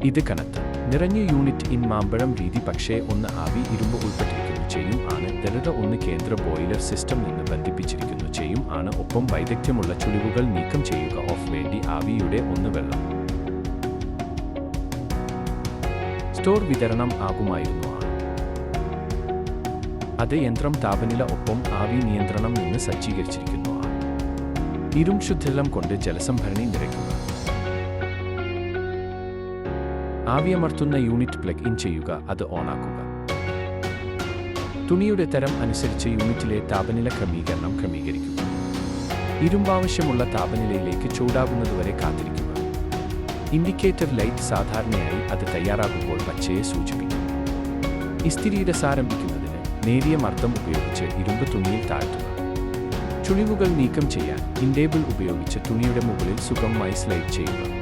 ഇത് കനത്ത നിറഞ്ഞ യൂണിറ്റ് ഇൻ മാമ്പഴം രീതി പക്ഷേ ഒന്ന് ആവി ഇരുമ്പ് ഉൾപ്പെട്ടിരിക്കുന്നു ചെയ്യും ആണ് ദലത ഒന്ന് കേന്ദ്ര ബോയിലർ സിസ്റ്റം നിന്ന് ബന്ധിപ്പിച്ചിരിക്കുന്നു ചെയ്യും ആണ് ഒപ്പം വൈദഗ്ധ്യമുള്ള ചുളിവുകൾ നീക്കം ചെയ്യുക ഓഫ് വേണ്ടി ആവിയുടെ ഒന്ന് വെള്ളം സ്റ്റോർ വിതരണം ആകുമായിരുന്നു ആണ് അത് യന്ത്രം താപനില ഒപ്പം ആവി നിയന്ത്രണം നിന്ന് സജ്ജീകരിച്ചിരിക്കുന്നു ആണ് ഇരുമ്പ് ശുദ്ധജലം കൊണ്ട് ജലസംഭരണി നിറയ്ക്കുക ആവിയമർത്തുന്ന യൂണിറ്റ് പ്ലഗ് ഇൻ ചെയ്യുക അത് ഓണാക്കുക തുണിയുടെ തരം അനുസരിച്ച് യൂണിറ്റിലെ താപനില ക്രമീകരിക്കുക ഇരുമ്പാവശ്യമുള്ള താപനിലയിലേക്ക് ചൂടാകുന്നതുവരെ കാത്തിരിക്കുക ഇൻഡിക്കേറ്റർ ലൈറ്റ് സാധാരണയായി അത് തയ്യാറാകുമ്പോൾ പച്ചയെ സൂചിപ്പിക്കും ഇസ്തിരിയുടെ സാരംഭിക്കുന്നതിന് നേരിയ മർദ്ദം ഉപയോഗിച്ച് ഇരുമ്പ് തുണിയിൽ താഴ്ത്തുക ചുളിവുകൾ നീക്കം ചെയ്യാൻ ഇൻഡേബിൾ ഉപയോഗിച്ച് തുണിയുടെ മുകളിൽ സുഗമമായി സ്ലൈഡ് ചെയ്യുക